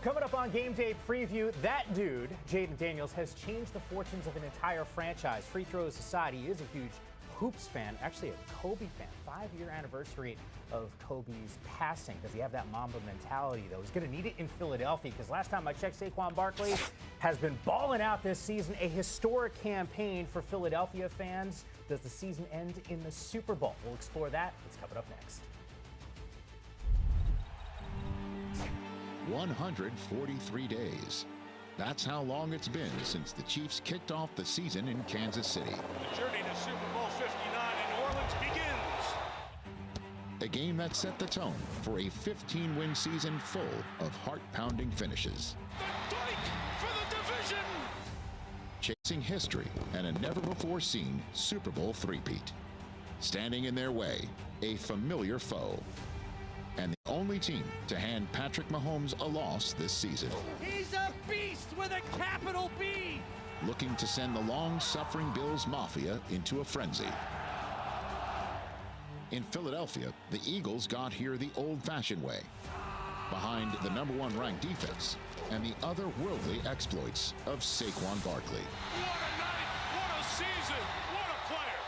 Coming up on Game Day Preview, that dude, Jaden Daniels, has changed the fortunes of an entire franchise. Free throws aside, he is a huge hoops fan, actually a Kobe fan. 5-year anniversary of Kobe's passing. Does he have that Mamba mentality, though? He's going to need it in Philadelphia, because last time I checked, Saquon Barkley has been balling out this season. A historic campaign for Philadelphia fans. Does the season end in the Super Bowl? We'll explore that. It's coming up next. 143 days. That's how long it's been since the Chiefs kicked off the season in Kansas City. The journey to Super Bowl 59 in New Orleans begins. A game that set the tone for a 15-win season full of heart-pounding finishes. The Dyke for the division. Chasing history and a never-before-seen Super Bowl three-peat. Standing in their way, a familiar foe. And the only team to hand Patrick Mahomes a loss this season. He's a beast with a capital B! Looking to send the long-suffering Bills Mafia into a frenzy. In Philadelphia, the Eagles got here the old-fashioned way, behind the #1 ranked defense and the otherworldly exploits of Saquon Barkley. What a night! What a season! What a player!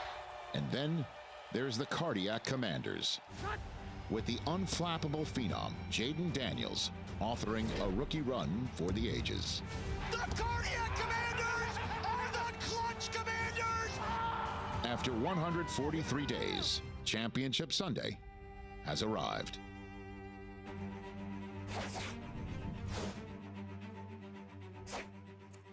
And then there's the Cardiac Commanders, with the unflappable phenom Jaden Daniels authoring a rookie run for the ages. The Cardiac Commanders are the Clutch Commanders! After 143 days, Championship Sunday has arrived.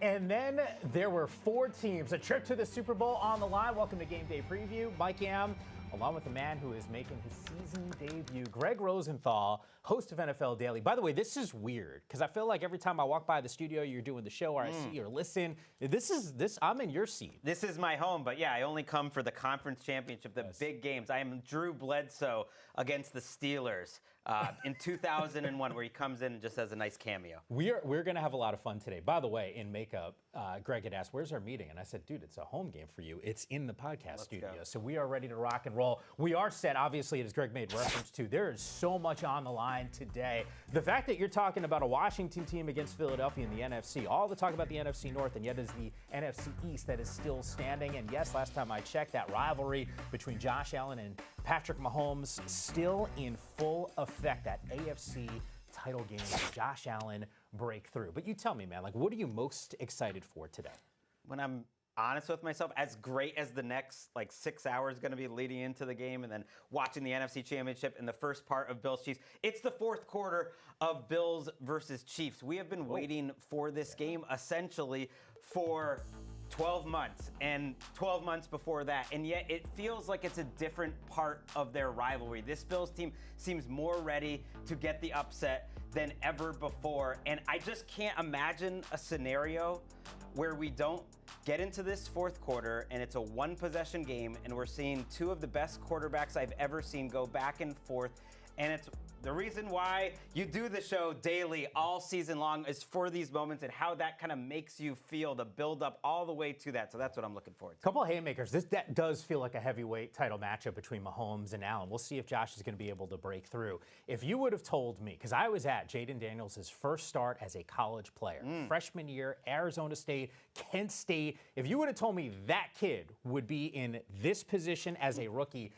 And then there were 4 teams. A trip to the Super Bowl on the line. Welcome to Game Day Preview. Mike Yam, along with the man who is making his season debut, Greg Rosenthal, host of NFL Daily. By the way, this is weird because I feel like every time I walk by the studio, you're doing the show, or I see or listen. I'm in your seat. This is my home, but yeah, I only come for the conference championship, the big games. I am Drew Bledsoe against the Steelers in 2001, where he comes in and just has a nice cameo. We're going to have a lot of fun today. By the way, in makeup, Greg had asked, "Where's our meeting?" And I said, "Dude, it's a home game for you. It's in the podcast studio." Go. So we are ready to rock and roll. We are set, obviously, as Greg made reference to. There is so much on the line today. The fact that you're talking about a Washington team against Philadelphia in the NFC, all the talk about the NFC North, and yet is the NFC East that is still standing. And yes, last time I checked, that rivalry between Josh Allen and Patrick Mahomes still in full effect. That AFC title game, Josh Allen breakthrough. But you tell me, man, like, what are you most excited for today? When I'm honest with myself, as great as the next 6 hours going to be leading into the game and then watching the NFC Championship in the first part of Bills Chiefs, it's the fourth quarter of Bills versus Chiefs. We have been waiting for this game essentially for 12 months and 12 months before that, and yet it feels like it's a different part of their rivalry. This Bills team seems more ready to get the upset than ever before, and I just can't imagine a scenario where we don't get into this fourth quarter and it's a one-possession game and we're seeing 2 of the best quarterbacks I've ever seen go back and forth. And it's the reason why you do the show daily all season long is for these moments and how that kind of makes you feel, the build up all the way to that. So that's what I'm looking forward to. Couple of haymakers. That does feel like a heavyweight title matchup between Mahomes and Allen. We'll see if Josh is going to be able to break through. If you would have told me, because I was at Jaden Daniels' first start as a college player, freshman year, Arizona State, Kent State, if you would have told me that kid would be in this position as a rookie,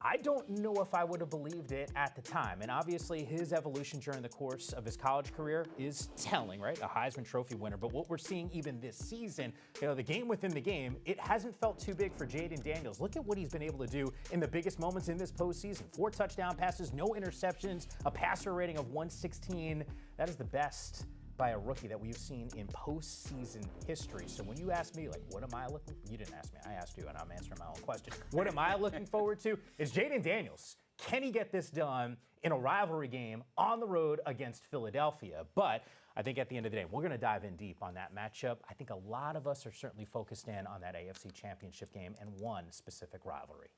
I don't know if I would have believed it at the time. And obviously his evolution during the course of his college career is telling, right? A Heisman Trophy winner. But what we're seeing even this season, the game within the game, it hasn't felt too big for Jaden Daniels. Look at what he's been able to do in the biggest moments in this postseason. 4 touchdown passes, no interceptions, a passer rating of 116. That is the best by a rookie that we've seen in postseason history. So when you ask me, what am I looking for? You didn't ask me, I asked you, and I'm answering my own question. What am I looking forward to? Is Jaden Daniels. Can he get this done in a rivalry game on the road against Philadelphia? But I think at the end of the day, we're going to dive in deep on that matchup. I think a lot of us are certainly focused in on that AFC Championship game and one specific rivalry.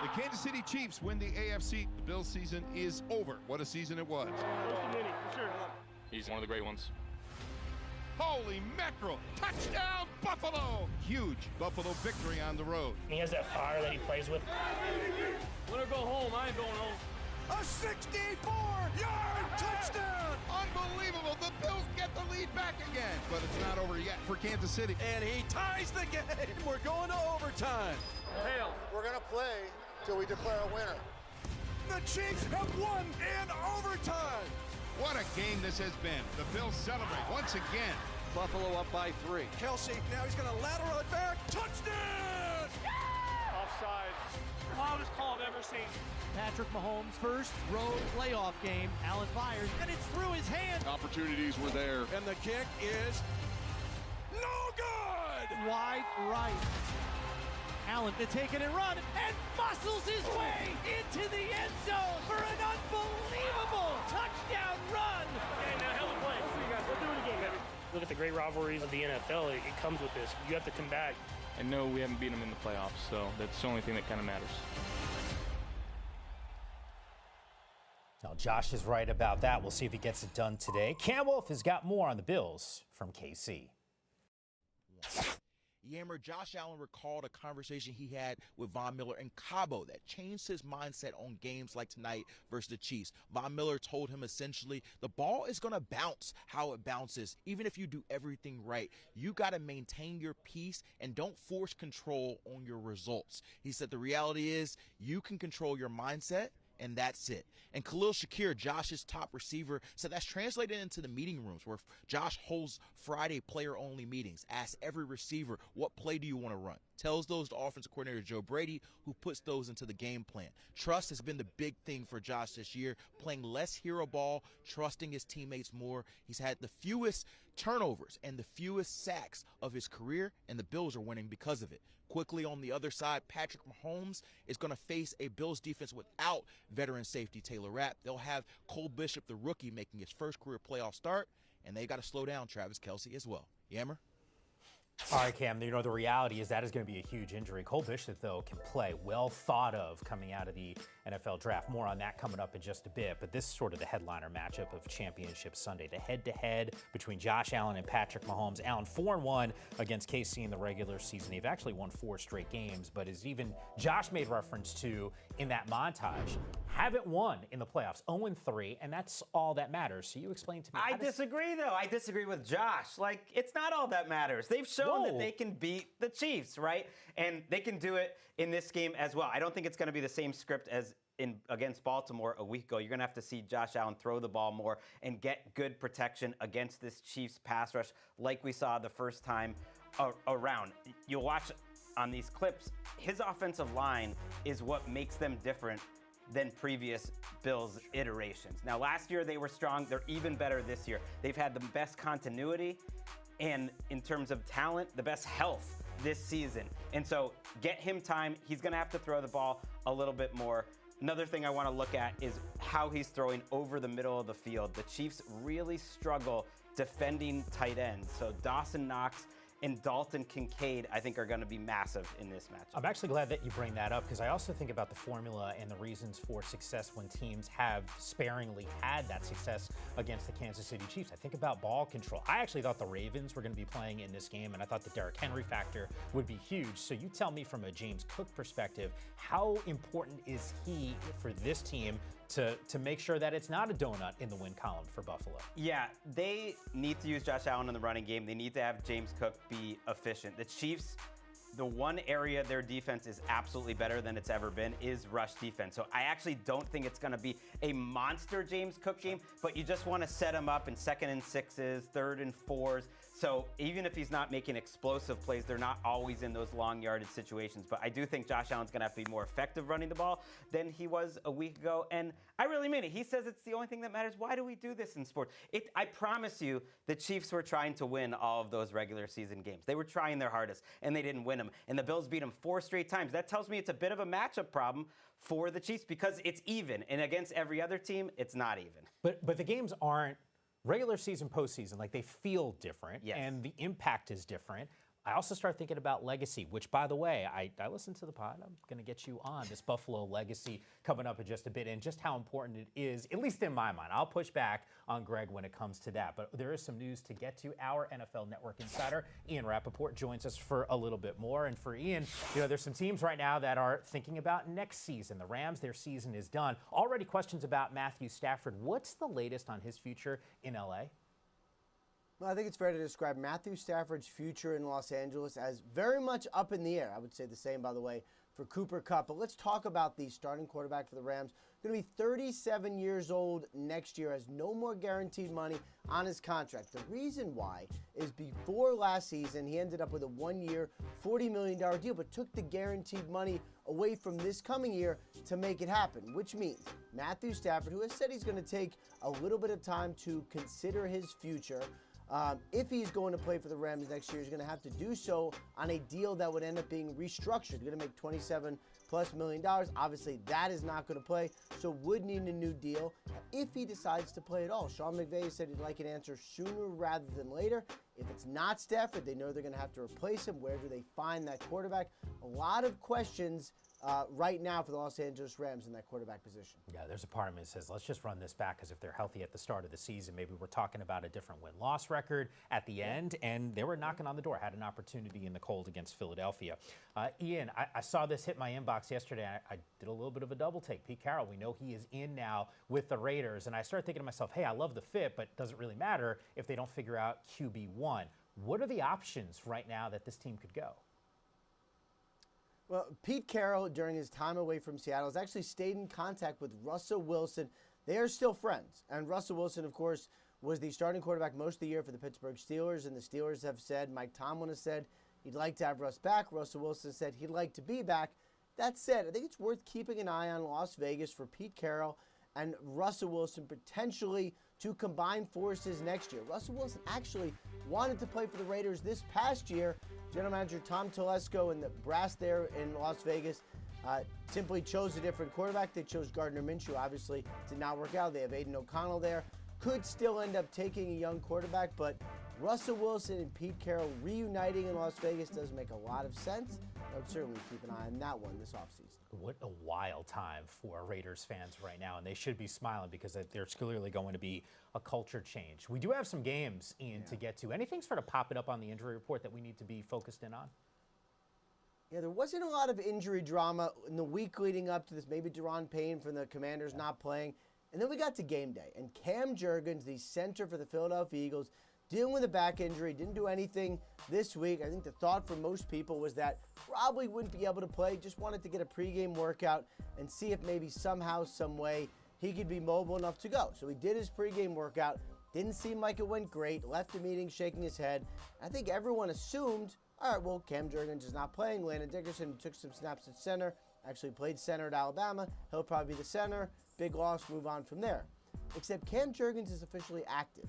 The Kansas City Chiefs win the AFC. The Bills season is over. What a season it was. He's one of the great ones. Holy mackerel! Touchdown, Buffalo! Huge Buffalo victory on the road. He has that fire that he plays with. When I go home, I ain't going home. A 64-yard touchdown! Unbelievable. The Bills get the lead back again. But it's not over yet for Kansas City. And he ties the game. We're going to overtime. Tails. We're going to play till we declare a winner. The Chiefs have won in overtime. What a game this has been. The Bills celebrate once again. Buffalo up by 3. Kelsey, now he's going to lateral it back. Touchdown! Offside. Loudest call I've ever seen. Patrick Mahomes' first road playoff game. Allen fires, and it's through his hand. Opportunities were there. And the kick is no good! Wide right. Allen to take it and run, and muscles his way into the end zone for an unbelievable touchdown run. Okay, now hell of a play. We'll do it again, baby. Look at the great rivalries of the NFL. It comes with this. You have to come back. And no, we haven't beaten them in the playoffs, so that's the only thing that kind of matters. Now, Josh is right about that. We'll see if he gets it done today. Cam Wolf has got more on the Bills from KC. Yammer, Josh Allen recalled a conversation he had with Von Miller in Cabo that changed his mindset on games like tonight versus the Chiefs. Von Miller told him essentially the ball is going to bounce how it bounces. Even if you do everything right, you got to maintain your peace and don't force control on your results. He said the reality is you can control your mindset, and that's it. And Khalil Shakir, Josh's top receiver, said that's translated into the meeting rooms where Josh holds Friday player-only meetings, asks every receiver, what play do you want to run? Tells those to offensive coordinator Joe Brady, who puts those into the game plan. Trust has been the big thing for Josh this year, playing less hero ball, trusting his teammates more. He's had the fewest turnovers and the fewest sacks of his career, and the Bills are winning because of it. Quickly on the other side, Patrick Mahomes is going to face a Bills defense without veteran safety Taylor Rapp. They'll have Cole Bishop, the rookie, making his first career playoff start, and they got to slow down Travis Kelce as well. Yammer? All right, Cam, you know, the reality is that is going to be a huge injury. Cole Bishop, though, can play. Well thought of coming out of the NFL draft. More on that coming up in just a bit. But this is sort of the headliner matchup of Championship Sunday. The head-to-head between Josh Allen and Patrick Mahomes. Allen 4-1 against KC in the regular season. They've actually won 4 straight games. But as even Josh made reference to in that montage, haven't won in the playoffs. 0-3, and that's all that matters. So you explain to me. I disagree, though. I disagree with Josh. Like, it's not all that matters. They've shown that they can beat the Chiefs, right? And they can do it in this game as well. I don't think it's going to be the same script as against Baltimore a week ago. You're going to have to see Josh Allen throw the ball more and get good protection against this Chiefs pass rush like we saw the first time around. You'll watch on these clips, his offensive line is what makes them different than previous Bills iterations. Now, last year they were strong. They're even better this year. They've had the best continuity and in terms of talent, the best health this season. And so get him time. He's going to have to throw the ball a little bit more. Another thing I want to look at is how he's throwing over the middle of the field. The Chiefs really struggle defending tight ends. So Dawson Knox and Dalton Kincaid, I think, are going to be massive in this match. I'm actually glad that you bring that up because I also think about the formula and the reasons for success when teams have sparingly had that success against the Kansas City Chiefs. I think about ball control. I actually thought the Ravens were going to be playing in this game, and I thought the Derrick Henry factor would be huge. So you tell me from a James Cook perspective, how important is he for this team to make sure that it's not a donut in the win column for Buffalo? Yeah, they need to use Josh Allen in the running game. They need to have James Cook be efficient. The Chiefs, the one area their defense is absolutely better than it's ever been is rush defense. So I actually don't think it's going to be a monster James Cook game, but you just want to set him up in 2nd and 6s, 3rd and 4s. So even if he's not making explosive plays, they're not always in those long yardage situations. But I do think Josh Allen's going to have to be more effective running the ball than he was a week ago. And I really mean it. He says it's the only thing that matters. Why do we do this in sports? I promise you, the Chiefs were trying to win all of those regular season games. They were trying their hardest, and they didn't win them. And the Bills beat them 4 straight times. That tells me it's a bit of a matchup problem for the Chiefs because it's even. And against every other team, it's not even. But the games aren't regular season, postseason. Like, they feel different, yes, and the impact is different. I also start thinking about legacy, which, by the way, I listened to the pod. I'm going to get you on this Buffalo legacy coming up in just a bit, and just how important it is, at least in my mind. I'll push back on Greg when it comes to that, but there is some news to get to. Our NFL Network insider, Ian Rappaport, joins us for a little bit more. And for Ian, there's some teams right now that are thinking about next season. The Rams, their season is done. Already questions about Matthew Stafford. What's the latest on his future in L.A.? Well, I think it's fair to describe Matthew Stafford's future in Los Angeles as very much up in the air. I would say the same, by the way, for Cooper Kupp. But let's talk about the starting quarterback for the Rams. Going to be 37 years old next year, has no more guaranteed money on his contract. The reason why is before last season, he ended up with a one-year, $40 million deal, but took the guaranteed money away from this coming year to make it happen, which means Matthew Stafford, who has said he's going to take a little bit of time to consider his future, if he's going to play for the Rams next year, he's going to have to do so on a deal that would end up being restructured. Going to make $27+ million. Obviously, that is not going to play, so would need a new deal if he decides to play at all. Sean McVay said he'd like an answer sooner rather than later. If it's not Stafford, they know they're going to have to replace him. Where do they find that quarterback? A lot of questions right now for the Los Angeles Rams in that quarterback position. Yeah, there's a part of me that says, let's just run this back, because if they're healthy at the start of the season, maybe we're talking about a different win-loss record at the end, and they were knocking on the door, had an opportunity in the cold against Philadelphia. Ian, I saw this hit my inbox yesterday. I did a little bit of a double take. Pete Carroll, we know he is in now with the Raiders, and I started thinking to myself, hey, I love the fit, but it doesn't really matter if they don't figure out QB1. What are the options right now that this team could go? Well, Pete Carroll, during his time away from Seattle, has actually stayed in contact with Russell Wilson. They are still friends. And Russell Wilson, of course, was the starting quarterback most of the year for the Pittsburgh Steelers. And the Steelers have said, Mike Tomlin has said he'd like to have Russ back. Russell Wilson said he'd like to be back. That said, I think it's worth keeping an eye on Las Vegas for Pete Carroll and Russell Wilson potentially to combine forces next year. Russell Wilson actually wanted to play for the Raiders this past year. General Manager Tom Telesco and the brass there in Las Vegas simply chose a different quarterback. They chose Gardner Minshew. Obviously, did not work out. They have Aiden O'Connell there. Could still end up taking a young quarterback, but Russell Wilson and Pete Carroll reuniting in Las Vegas does make a lot of sense. I would certainly keep an eye on that one this offseason. What a wild time for Raiders fans right now, and they should be smiling because there's clearly going to be a culture change. We do have some games, Ian, to get to. Anything sort of popping up on the injury report that we need to be focused in on? Yeah, there wasn't a lot of injury drama in the week leading up to this. Maybe Deron Payne from the Commanders not playing. And then we got to game day, and Cam Jurgens, the center for the Philadelphia Eagles, dealing with a back injury, didn't do anything this week. I think the thought for most people was that probably wouldn't be able to play, just wanted to get a pregame workout and see if maybe somehow, some way, he could be mobile enough to go. So he did his pregame workout, didn't seem like it went great, left the meeting shaking his head. I think everyone assumed, all right, well, Cam Jurgens is not playing. Landon Dickerson took some snaps at center, actually played center at Alabama. He'll probably be the center. Big loss, move on from there. Except Cam Jurgens is officially active.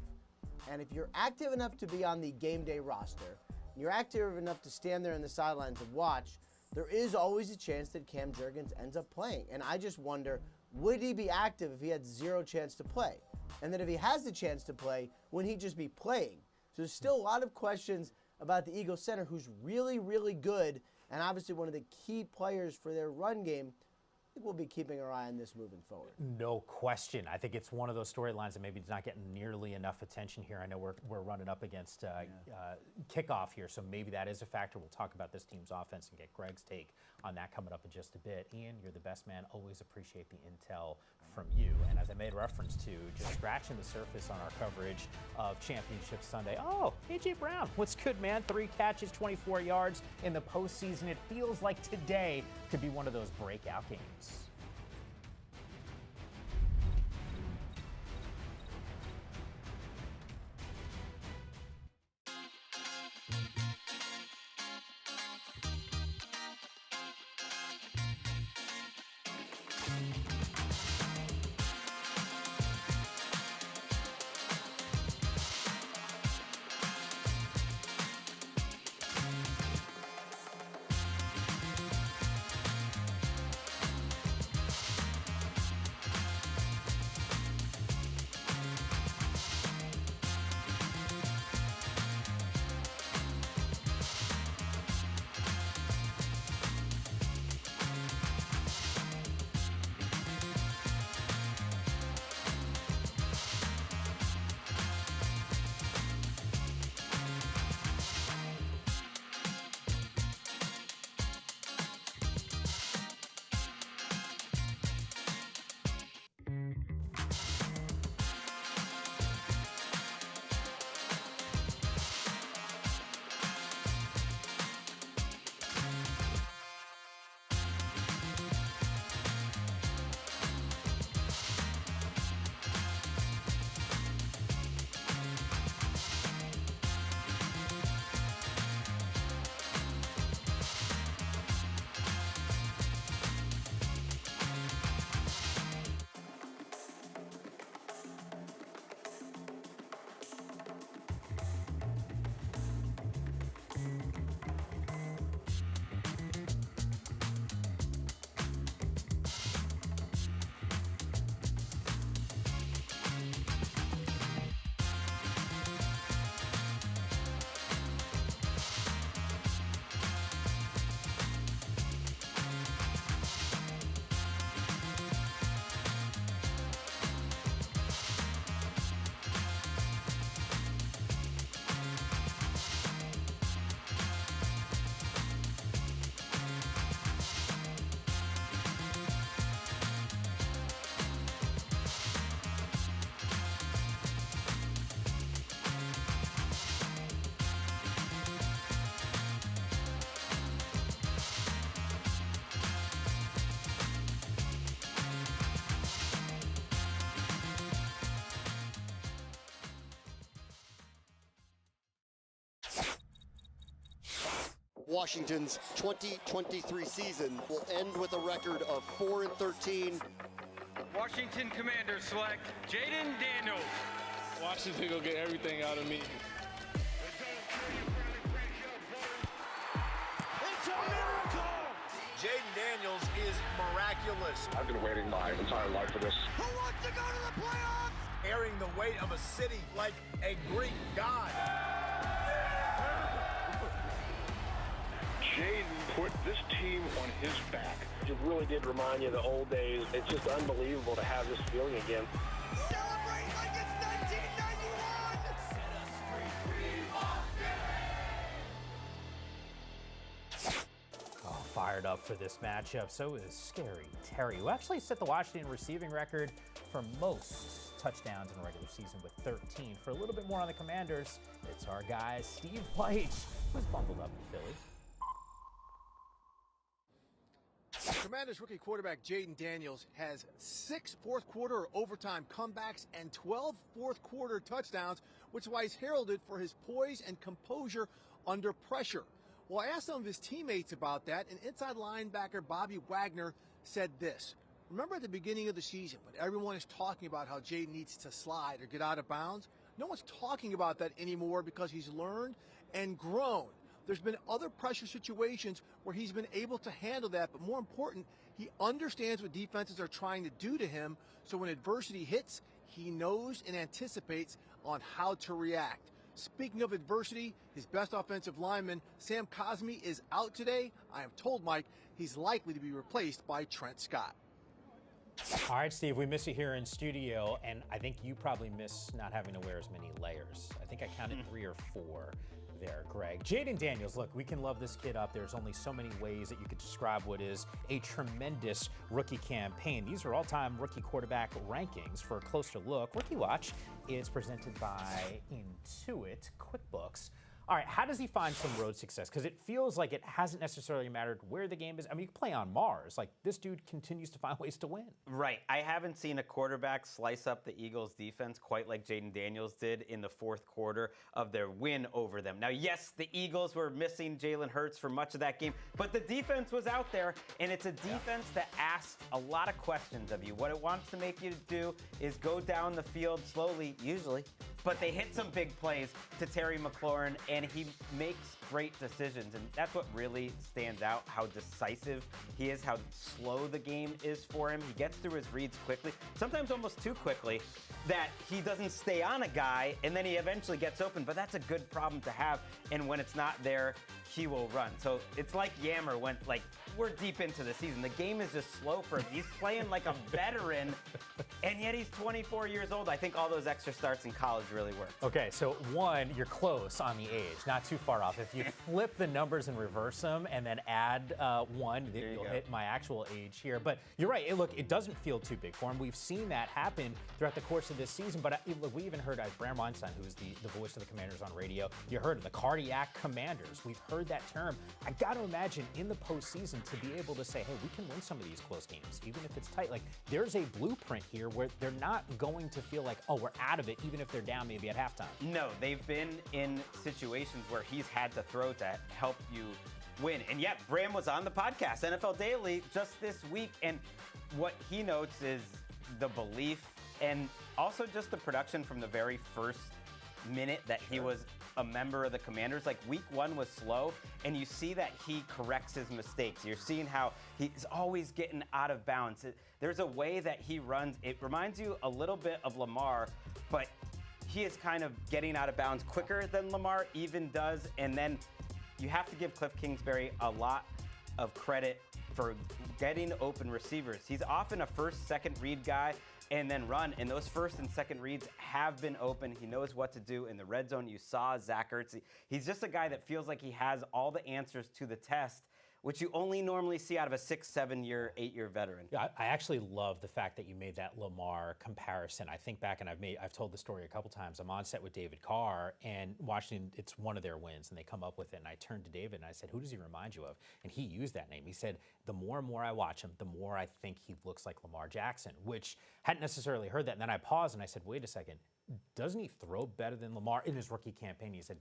And if you're active enough to be on the game day roster, and you're active enough to stand there in the sidelines and watch, there is always a chance that Cam Jurgens ends up playing. And I just wonder, would he be active if he had zero chance to play? And then if he has the chance to play, wouldn't he just be playing? So there's still a lot of questions about the Eagles center, who's really, really good, and obviously one of the key players for their run game. I think we'll be keeping our eye on this moving forward. No question. I think it's one of those storylines that maybe is not getting nearly enough attention here. I know we're running up against kickoff here, so maybe that is a factor. We'll talk about this team's offense and get Greg's take on that coming up in just a bit. Ian, you're the best man. Always appreciate the intel from you. And as I made reference to, just scratching the surface on our coverage of Championship Sunday. Oh, A.J. Brown, what's good, man? 3 catches, 24 yards in the postseason. It feels like today could be one of those breakout games. Washington's 2023 season will end with a record of 4-13. Washington Commanders select Jaden Daniels. Washington will get everything out of me. It's a miracle! Jaden Daniels is miraculous. I've been waiting my entire life for this. Who wants to go to the playoffs? Carrying the weight of a city like a Greek god. Jaden put this team on his back. It really did remind you of the old days. It's just unbelievable to have this feeling again. Celebrate like it's 1991! Oh, fired up for this matchup. So is Scary Terry, who actually set the Washington receiving record for most touchdowns in a regular season with 13. For a little bit more on the Commanders, it's our guy Steve White, who's bundled up in Philly. Commanders rookie quarterback Jaden Daniels has 6 fourth-quarter or overtime comebacks and 12 fourth-quarter touchdowns, which is why he's heralded for his poise and composure under pressure. Well, I asked some of his teammates about that, and inside linebacker Bobby Wagner said this. Remember at the beginning of the season when everyone is talking about how Jaden needs to slide or get out of bounds? No one's talking about that anymore because he's learned and grown. There's been other pressure situations where he's been able to handle that, but more important, he understands what defenses are trying to do to him, so when adversity hits, he knows and anticipates on how to react. Speaking of adversity, his best offensive lineman, Sam Cosmi, is out today. I am told, Mike, he's likely to be replaced by Trent Scott. All right, Steve, we miss you here in studio, and I think you probably miss not having to wear as many layers. I think I counted 3 or 4 there, Greg. Jaden Daniels, look, we can love this kid up. There's only so many ways that you could describe what is a tremendous rookie campaign. These are all-time rookie quarterback rankings. For a closer look, Rookie Watch is presented by Intuit QuickBooks. All right, how does he find some road success? Because it feels like it hasn't necessarily mattered where the game is. I mean, you can play on Mars. Like, this dude continues to find ways to win. Right. I haven't seen a quarterback slice up the Eagles' defense quite like Jaden Daniels did in the fourth quarter of their win over them. Now, yes, the Eagles were missing Jalen Hurts for much of that game, but the defense was out there, and it's a defense that asks a lot of questions of you. What it wants to make you do is go down the field slowly, usually, but they hit some big plays to Terry McLaurin, and he makes great decisions, and that's what really stands out, how decisive he is, how slow the game is for him. He gets through his reads quickly, sometimes almost too quickly, that he doesn't stay on a guy, and then he eventually gets open, but that's a good problem to have, and when it's not there, he will run. So it's like Yammer went, like, we're deep into the season. The game is just slow for him. He's playing like a veteran, and yet he's 24 years old. I think all those extra starts in college really work. Okay, so one, you're close on the age, not too far off. If you flip the numbers and reverse them and then add 1, you'll hit my actual age here. But you're right. Look, it doesn't feel too big for him. We've seen that happen throughout the course of this season. But look, we even heard Bram Weinstein, who is the voice of the Commanders on radio. You heard of the cardiac commanders. We've heard that term. I got to imagine in the postseason to be able to say, hey, we can win some of these close games, even if it's tight. Like, there's a blueprint here where they're not going to feel like, oh, we're out of it, even if they're down maybe at halftime. No, they've been in situations where he's had to throw to help you win. And yet, Bram was on the podcast, NFL Daily, just this week, and what he notes is the belief and also just the production from the very first minute that he was a member of the Commanders. Like, week 1 was slow, and you see that he corrects his mistakes. You're seeing how he's always getting out of bounds. There's a way that he runs. It reminds you a little bit of Lamar, but he is kind of getting out of bounds quicker than Lamar even does. And then you have to give Cliff Kingsbury a lot of credit for getting open receivers. He's often a first, second read guy and then run, and those first and second reads have been open. He knows what to do in the red zone. You saw Zach Ertz. He's just a guy that feels like he has all the answers to the test, which you only normally see out of a 6, 7-year, 8-year veteran. Yeah, I actually love the fact that you made that Lamar comparison. I think back, and I've told the story a couple times. I'm on set with David Carr, and Washington, it's one of their wins, and they come up with it, and I turned to David, and I said, who does he remind you of? And he used that name. He said, the more and more I watch him, the more I think he looks like Lamar Jackson, which hadn't necessarily heard that. And then I paused, and I said, wait a second, doesn't he throw better than Lamar in his rookie campaign? He said,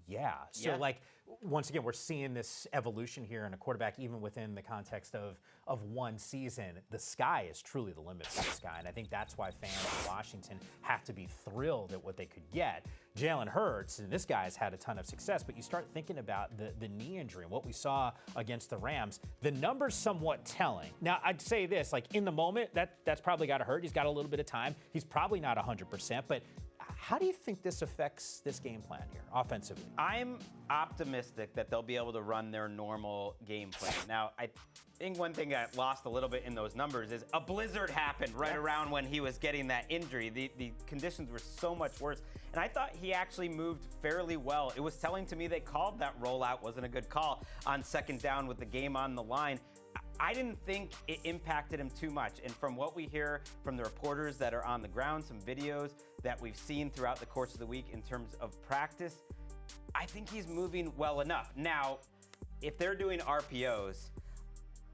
Yeah. So, like, once again, we're seeing this evolution here in a quarterback, even within the context of one season. The sky is truly the limit for this guy, and I think that's why fans in Washington have to be thrilled at what they could get. Jalen Hurts, and this guy's had a ton of success, but you start thinking about the knee injury and what we saw against the Rams. The number's somewhat telling. Now, I'd say this, like, in the moment, that's probably got to hurt. He's got a little bit of time. He's probably not 100%, but how do you think this affects this game plan here offensively? I'm optimistic that they'll be able to run their normal game plan. Now, I think one thing that lost a little bit in those numbers is a blizzard happened right around when he was getting that injury. The conditions were so much worse. And I thought he actually moved fairly well. It was telling to me they called that rollout wasn't a good call on second down with the game on the line. I didn't think it impacted him too much. And from what we hear from the reporters that are on the ground, some videos that we've seen throughout the course of the week in terms of practice, I think he's moving well enough. Now, if they're doing RPOs,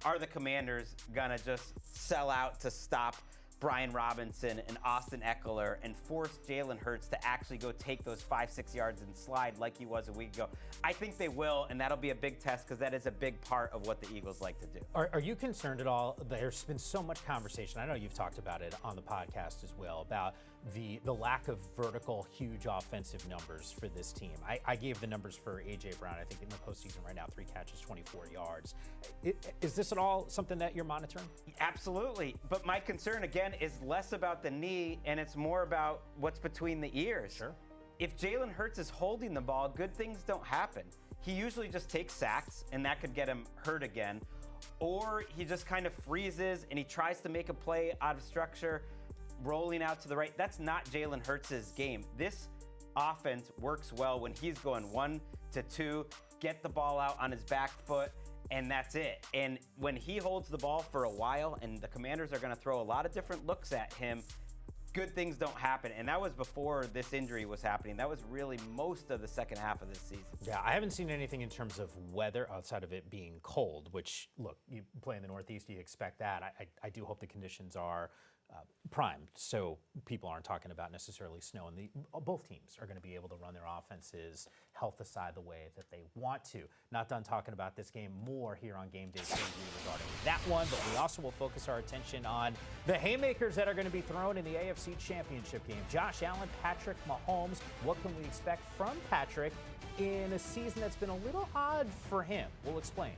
are the Commanders gonna just sell out to stop Brian Robinson and Austin Eckler and force Jalen Hurts to actually go take those 5-6 yards and slide like he was a week ago? I think they will, and that'll be a big test because that is a big part of what the Eagles like to do. Are you concerned at all? There's been so much conversation. I know you've talked about it on the podcast as well, about the lack of vertical, huge offensive numbers for this team. I gave the numbers for A.J. Brown, I think, in the postseason right now, 3 catches, 24 yards. Is this at all something that you're monitoring? Absolutely. But my concern, again, is less about the knee, and it's more about what's between the ears. Sure. If Jalen Hurts is holding the ball, good things don't happen. He usually just takes sacks, and that could get him hurt again. Or he just kind of freezes, and he tries to make a play out of structure, rolling out to the right. That's not Jalen Hurts' game. This offense works well when he's going 1 to 2, get the ball out on his back foot, and that's it. And when he holds the ball for a while, and the Commanders are going to throw a lot of different looks at him, good things don't happen. And that was before this injury was happening. That was really most of the second half of this season. Yeah, I haven't seen anything in terms of weather outside of it being cold, which, look, you play in the Northeast, you expect that. I do hope the conditions are primed, so people aren't talking about necessarily snow, and both teams are going to be able to run their offenses health aside the way that they want to. Not done talking about this game, more here on Game Day Preview regarding that one, but we also will focus our attention on the haymakers that are going to be thrown in the AFC Championship game. Josh Allen, Patrick Mahomes. What can we expect from Patrick in a season that's been a little odd for him? We'll explain.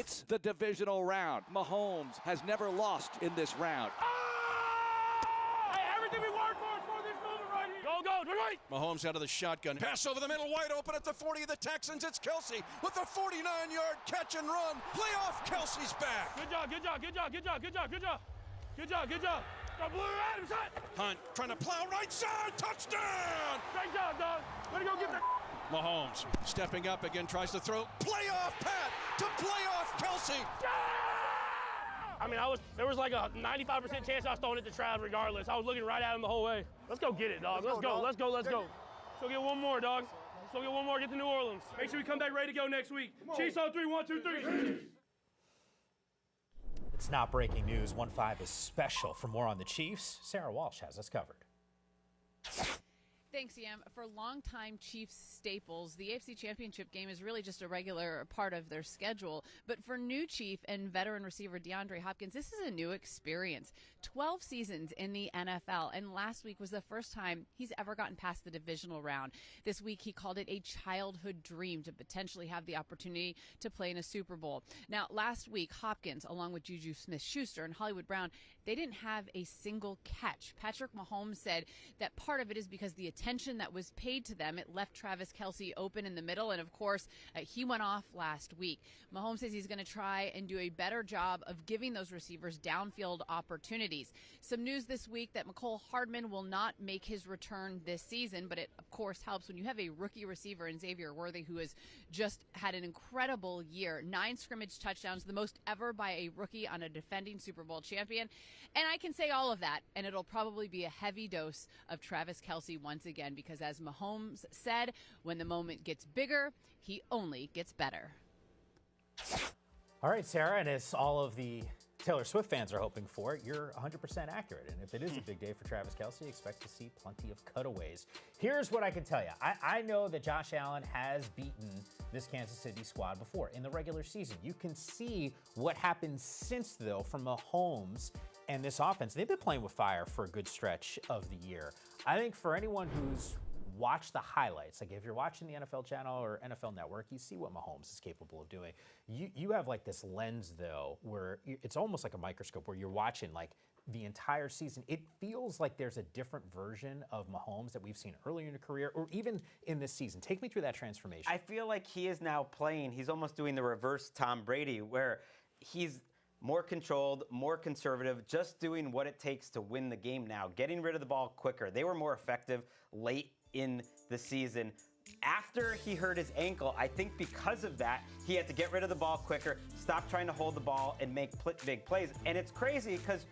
It's the divisional round. Mahomes has never lost in this round. Hey, everything we worked for this moment right here. Go, right. Mahomes out of the shotgun. Pass over the middle, wide open at the 40 of the Texans. It's Kelsey with a 49-yard catch and run. Playoff Kelsey's back. Good job. Blue Adams hot. Hunt trying to plow right side. Touchdown. Great job, dog. Way to go get that. Mahomes stepping up again, tries to throw. Playoff Pat to playoff Kelsey. I mean, there was like a 95% chance I was throwing it to Trav regardless. I was looking right at him the whole way. Let's go get it, dog. Let's go. Let's go get one more, dog. Let's go get one more, get to New Orleans. Make sure we come back ready to go next week. Chiefs on 3, 1, 2, 3. It's not breaking news. 1-5 is special. For more on the Chiefs, Sarah Walsh has us covered. Thanks, Yam. For longtime Chiefs staples, the AFC Championship game is really just a regular part of their schedule. But for new Chief and veteran receiver DeAndre Hopkins, this is a new experience. 12 seasons in the NFL, and last week was the first time he's ever gotten past the divisional round. This week, he called it a childhood dream to potentially have the opportunity to play in a Super Bowl. Now, last week, Hopkins, along with Juju Smith-Schuster and Hollywood Brown, they didn't have a single catch. Patrick Mahomes said that part of it is because the attention that was paid to them, it left Travis Kelce open in the middle, and of course, he went off last week. Mahomes says he's going to try and do a better job of giving those receivers downfield opportunities. Some news this week that McCole Hardman will not make his return this season, but it, of course, helps when you have a rookie receiver in Xavier Worthy, who has just had an incredible year. 9 scrimmage touchdowns, the most ever by a rookie on a defending Super Bowl champion. And I can say all of that, and it'll probably be a heavy dose of Travis Kelce once again, because as Mahomes said, when the moment gets bigger, he only gets better. All right, Sarah, and as all of the Taylor Swift fans are hoping for, you're 100% accurate. And if it is a big day for Travis Kelce, expect to see plenty of cutaways. Here's what I can tell you. I know that Josh Allen has beaten this Kansas City squad before in the regular season. You can see what happened since, though, from Mahomes and this offense. They've been playing with fire for a good stretch of the year. I think for anyone who's watched the highlights, like if you're watching the NFL channel or NFL Network, you see what Mahomes is capable of doing. You have like this lens, though, where it's almost like a microscope where you're watching like the entire season. It feels like there's a different version of Mahomes that we've seen earlier in the career or even in this season. Take me through that transformation. I feel like he is now playing, he's almost doing the reverse Tom Brady, where he's more controlled, more conservative, just doing what it takes to win the game now, getting rid of the ball quicker. They were more effective late in the season. After he hurt his ankle, I think because of that, he had to get rid of the ball quicker, stop trying to hold the ball and make big plays. And it's crazy because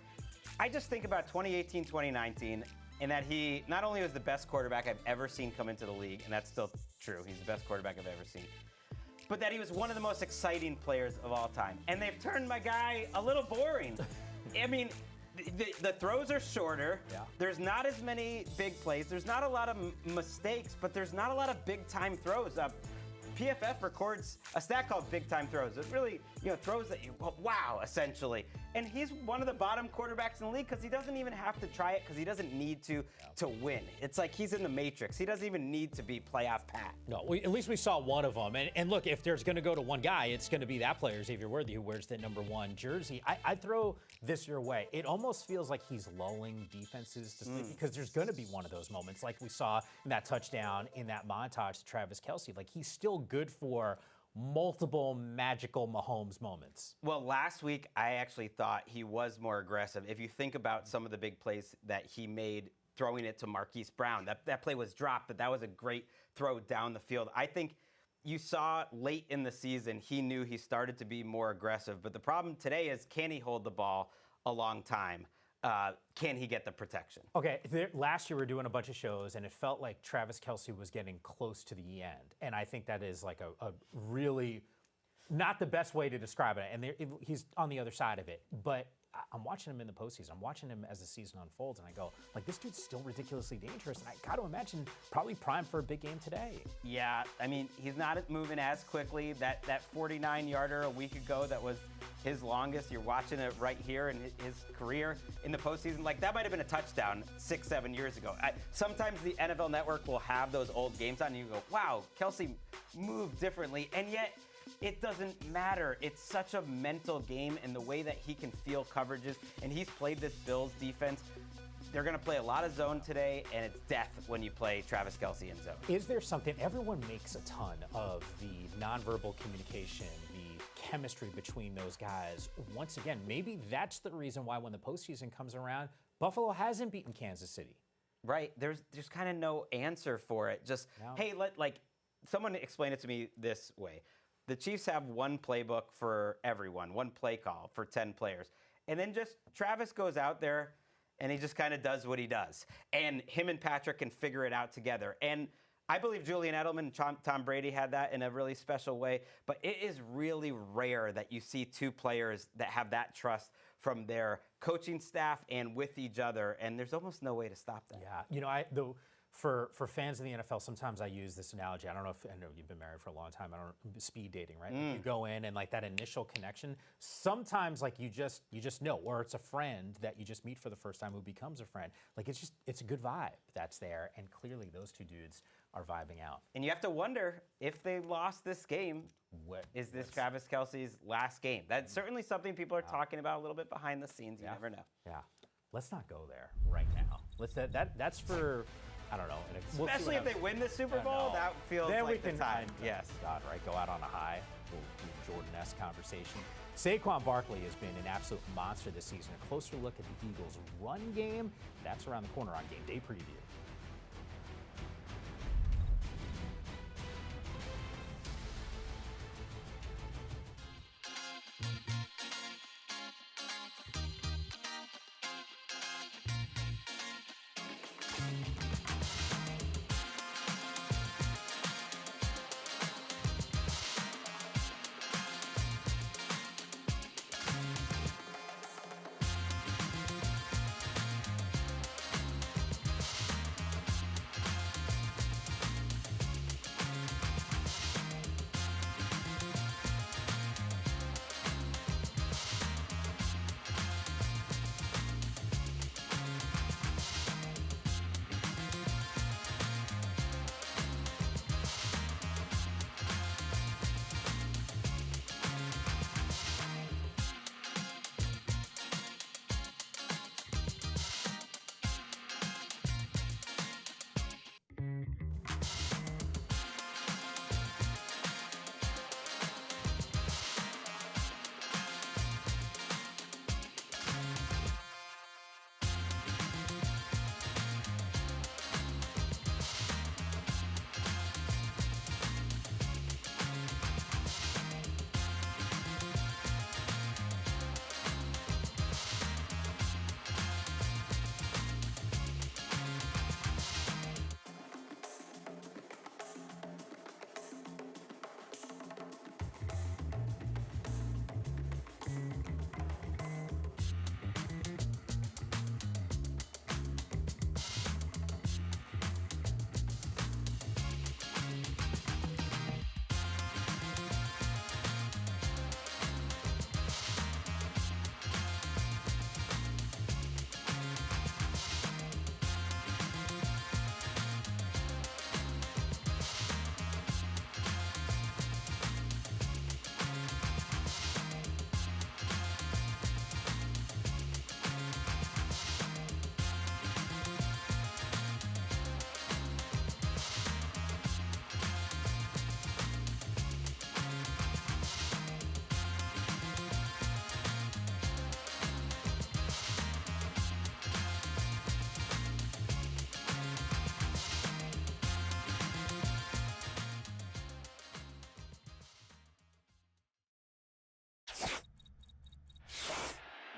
I just think about 2018, 2019, and that he not only was the best quarterback I've ever seen come into the league, and that's still true, he's the best quarterback I've ever seen, but that he was one of the most exciting players of all time. And they've turned my guy a little boring. I mean, the throws are shorter. Yeah. There's not as many big plays. There's not a lot of mistakes, but there's not a lot of big-time throws. PFF records a stat called big-time throws. It really, throws that you, wow, essentially. And he's one of the bottom quarterbacks in the league because he doesn't even have to try it because he doesn't need to win. It's like he's in the Matrix. He doesn't even need to be playoff Pat. No, at least we saw one of them. And look, if there's going to go to one guy, it's going to be that player, Xavier Worthy, who wears the #1 jersey. I'd throw this your way. It almost feels like he's lulling defenses to sleep because there's going to be one of those moments like we saw in that touchdown in that montage to Travis Kelce. Like, he's still good for multiple magical Mahomes moments. Well, last week, I actually thought he was more aggressive. If you think about some of the big plays that he made throwing it to Marquise Brown, that play was dropped, but that was a great throw down the field. I think you saw late in the season, he knew he started to be more aggressive. But the problem today is, can he hold the ball a long time? Can he get the protection? Okay, last year we were doing a bunch of shows, and it felt like Travis Kelce was getting close to the end. And I think that is like a really not the best way to describe it. And he's on the other side of it. But I'm watching him in the postseason. I'm watching him as the season unfolds, and I go, like, this dude's still ridiculously dangerous. And I got to imagine probably primed for a big game today. Yeah, I mean, he's not moving as quickly. That 49-yarder a week ago that was his longest, you're watching it right here in his career in the postseason. Like, that might have been a touchdown 6-7 years ago. Sometimes the NFL Network will have those old games on, and you go, wow, Kelce moved differently. And yet, it doesn't matter. It's such a mental game, and the way that he can feel coverages, and he's played this Bills defense. They're going to play a lot of zone today, and it's death when you play Travis Kelce in zone. Is there something, everyone makes a ton of the nonverbal communication, the chemistry between those guys. Once again, maybe that's the reason why when the postseason comes around, Buffalo hasn't beaten Kansas City. Right. There's kind of no answer for it. Just, hey, someone explain it to me this way. The Chiefs have one playbook for everyone, one play call for 10 players. And then just Travis goes out there and he just kind of does what he does. And him and Patrick can figure it out together. And I believe Julian Edelman and Tom Brady had that in a really special way. But it is really rare that you see two players that have that trust from their coaching staff and with each other. And there's almost no way to stop that. Yeah. You know, for fans of the NFL, sometimes I use this analogy. I know you've been married for a long time. Speed dating, right? Like you go in and like that initial connection. Sometimes like you just know, or it's a friend that you just meet for the first time who becomes a friend. Like it's a good vibe that's there, and clearly those two dudes are vibing out. And you have to wonder if they lost this game. Is this Travis Kelce's last game? That's certainly something people are talking about a little bit behind the scenes. You never know. Yeah. Let's not go there right now. That's for. I don't know. Especially if they win the Super Bowl, that feels then like the time. Yes. God, right? Go out on a high. We'll do a Jordan-esque conversation. Saquon Barkley has been an absolute monster this season. A closer look at the Eagles' run game. That's around the corner on Game Day Preview.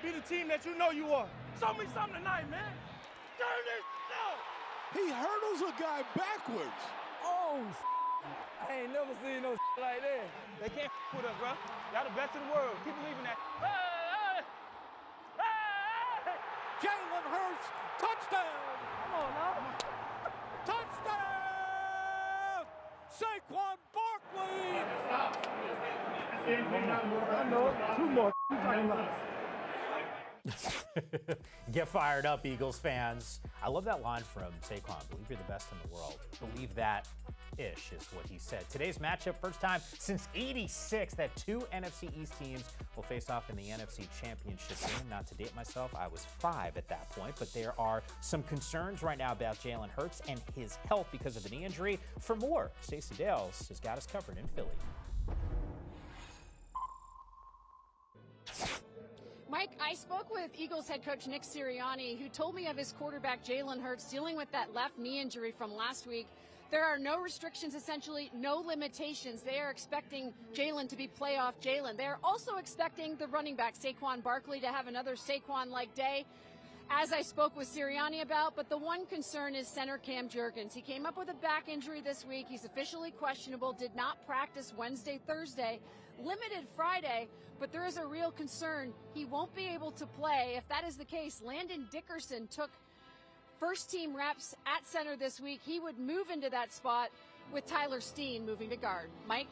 Be the team that you know you are. Show me something tonight, man. Turn this out. He hurdles a guy backwards. Oh, I ain't never seen no like that. They can't with us, bro. Y'all the best in the world. Keep believing that. Hey! Jalen Hurts, touchdown. Come on now. Touchdown! Saquon Barkley. I know. Two more. You talking about? Get fired up, Eagles fans. I love that line from Saquon. Believe you're the best in the world. Believe that ish is what he said. Today's matchup, first time since '86 that two NFC East teams will face off in the NFC Championship game. Not to date myself, I was 5 at that point, but there are some concerns right now about Jalen Hurts and his health because of a knee injury. For more, Stacey Dales has got us covered in Philly. Mike, I spoke with Eagles head coach Nick Sirianni, who told me of his quarterback Jalen Hurts dealing with that left knee injury from last week. There are no restrictions, essentially no limitations. They are expecting Jalen to be playoff Jalen. They are also expecting the running back Saquon Barkley to have another Saquon-like day, as I spoke with Sirianni about. But the one concern is center Cam Jurgens. He came up with a back injury this week. He's officially questionable, did not practice Wednesday, Thursday, limited Friday, but there is a real concern he won't be able to play. If that is the case, Landon Dickerson took first-team reps at center this week. He would move into that spot with Tyler Steen moving to guard. Mike?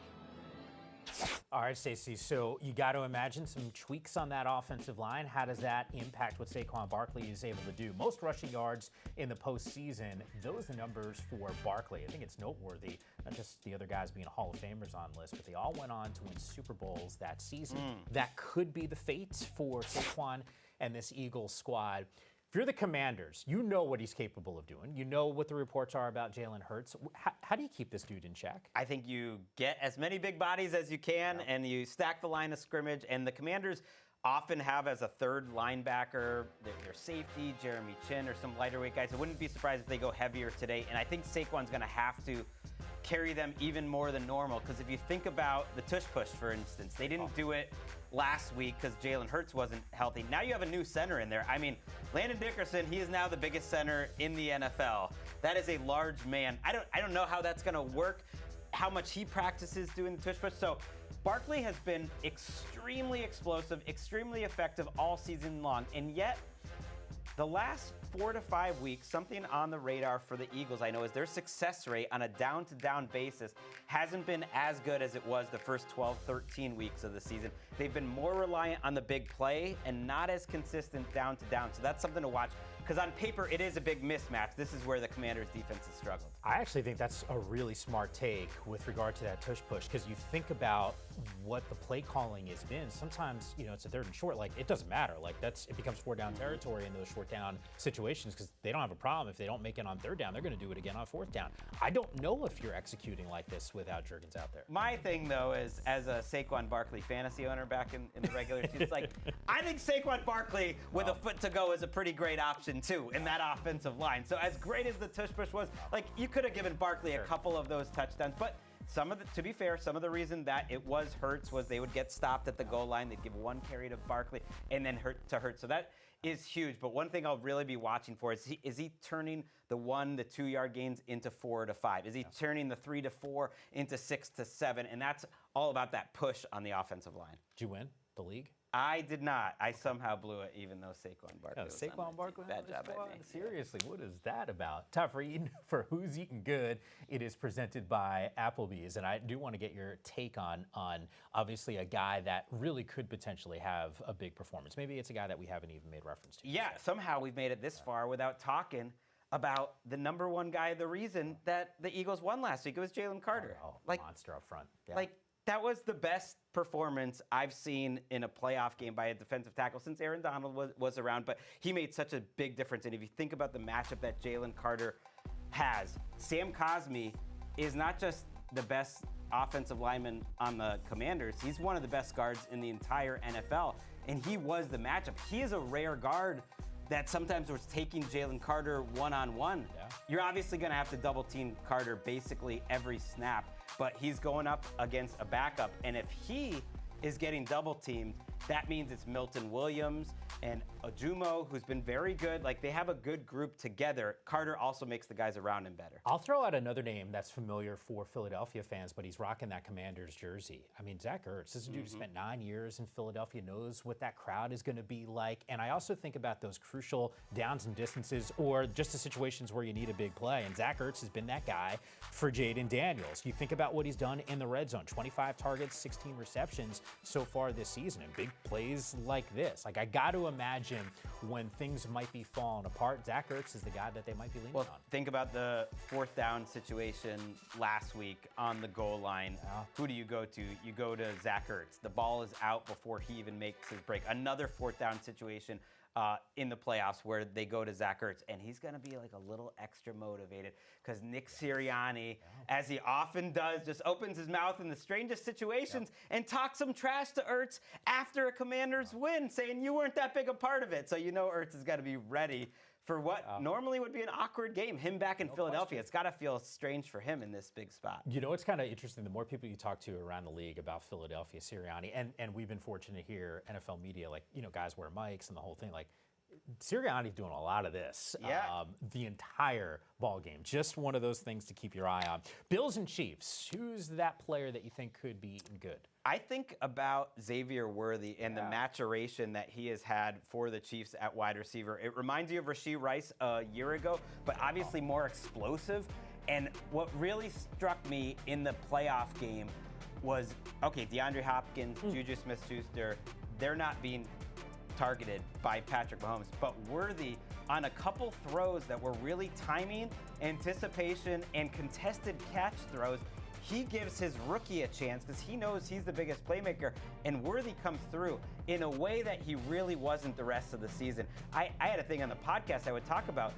All right, Stacey, so you got to imagine some tweaks on that offensive line. How does that impact what Saquon Barkley is able to do? Most rushing yards in the postseason, those are the numbers for Barkley. I think it's noteworthy, not just the other guys being Hall of Famers on the list, but they all went on to win Super Bowls that season. That could be the fate for Saquon and this Eagles squad. If you're the Commanders, you know what he's capable of doing. You know what the reports are about Jalen Hurts. How do you keep this dude in check? I think you get as many big bodies as you can, and you stack the line of scrimmage. And the Commanders often have as a third linebacker their safety, Jeremy Chin, or some lighter weight guys. I wouldn't be surprised if they go heavier today. And I think Saquon's going to have to carry them even more than normal. Because if you think about the tush push, for instance, they didn't do it last week because Jalen Hurts wasn't healthy. Now you have a new center in there. I mean, Landon Dickerson, he is now the biggest center in the NFL. That is a large man. I don't know how that's going to work, how much he practices doing the tush push. So Barkley has been extremely explosive, extremely effective all season long, and yet the last 4 to 5 weeks, something on the radar for the Eagles, I know, is their success rate on a down-to-down basis hasn't been as good as it was the first 12, 13 weeks of the season. They've been more reliant on the big play and not as consistent down-to-down. So that's something to watch, because on paper, it is a big mismatch. This is where the Commanders' defense has struggled. I actually think that's a really smart take with regard to that tush push, because you think about what the play calling has been. Sometimes, you know, it's a third and short. Like, it doesn't matter. Like, it becomes 4-down territory in those short down situations, because they don't have a problem. If they don't make it on 3rd down, they're going to do it again on 4th down. I don't know if you're executing like this without Jurgens out there. My thing, though, is as a Saquon Barkley fantasy owner back in the regular season, it's like, I think Saquon Barkley with a foot to go is a pretty great option, too, in that offensive line. So as great as the tush push was, like, you could have given Barkley a couple of those touchdowns, but to be fair, some of the reason that it was Hurts was they would get stopped at the goal line. They'd give one carry to Barkley and then to Hurts. So that is huge. But one thing I'll really be watching for is he turning the 1 to 2 yard gains into 4 to 5? Is he turning the 3 to 4 into 6 to 7? And that's all about that push on the offensive line. Did you win the league? I did not. I somehow blew it, even though Saquon Barkley was Saquon Barkley, bad job by me. Seriously, what is that about? Time for Who's Eating Good. It is presented by Applebee's, and I do want to get your take on obviously a guy that really could potentially have a big performance. Maybe it's a guy that we haven't even made reference to. Yeah, somehow we've made it this far without talking about the number one guy, the reason that the Eagles won last week. It was Jalen Carter. Monster up front. Yeah. That was the best performance I've seen in a playoff game by a defensive tackle since Aaron Donald was around, but he made such a big difference. And if you think about the matchup that Jalen Carter has, Sam Cosmi is not just the best offensive lineman on the Commanders, he's one of the best guards in the entire NFL, and he was the matchup. He is a rare guard that sometimes was taking Jalen Carter one-on-one. Yeah. You're obviously going to have to double-team Carter basically every snap, but he's going up against a backup. And if he is getting double-teamed, that means it's Milton Williams and Ajumo, who's been very good. Like, they have a good group together. Carter also makes the guys around him better. I'll throw out another name that's familiar for Philadelphia fans, but he's rocking that Commanders jersey. I mean, Zach Ertz. This is a dude who spent 9 years in Philadelphia, knows what that crowd is going to be like. And I also think about those crucial downs and distances, or just the situations where you need a big play. And Zach Ertz has been that guy for Jaden Daniels. You think about what he's done in the red zone. 25 targets, 16 receptions so far this season. And big plays like this. Like, I got to imagine when things might be falling apart, Zach Ertz is the guy that they might be leaning on. Think about the 4th down situation last week on the goal line. Who do you go to? You go to Zach Ertz. The ball is out before he even makes his break. Another 4th down situation in the playoffs where they go to Zach Ertz, and he's going to be like a little extra motivated because Nick Sirianni, as he often does, just opens his mouth in the strangest situations and talks some trash to Ertz after a Commanders win, saying you weren't that big a part of it. So you know Ertz is going to be ready for what normally would be an awkward game. Him back in Philadelphia, it's got to feel strange for him in this big spot. You know, it's kind of interesting. The more people you talk to around the league about Philadelphia, Sirianni, and we've been fortunate here, NFL media, like, you know, guys wear mics and the whole thing, like, Sirianni's doing a lot of this the entire ball game. Just one of those things to keep your eye on. Bills and Chiefs, who's that player that you think could be eating good? I think about Xavier Worthy and the maturation that he has had for the Chiefs at wide receiver. It reminds you of Rashee Rice a year ago, but obviously more explosive. And what really struck me in the playoff game was, okay, DeAndre Hopkins, Juju Smith-Schuster, they're not being targeted by Patrick Mahomes, but Worthy on a couple throws that were really timing, anticipation, and contested catch throws, he gives his rookie a chance because he knows he's the biggest playmaker, and Worthy comes through in a way that he really wasn't the rest of the season. I had a thing on the podcast I would talk about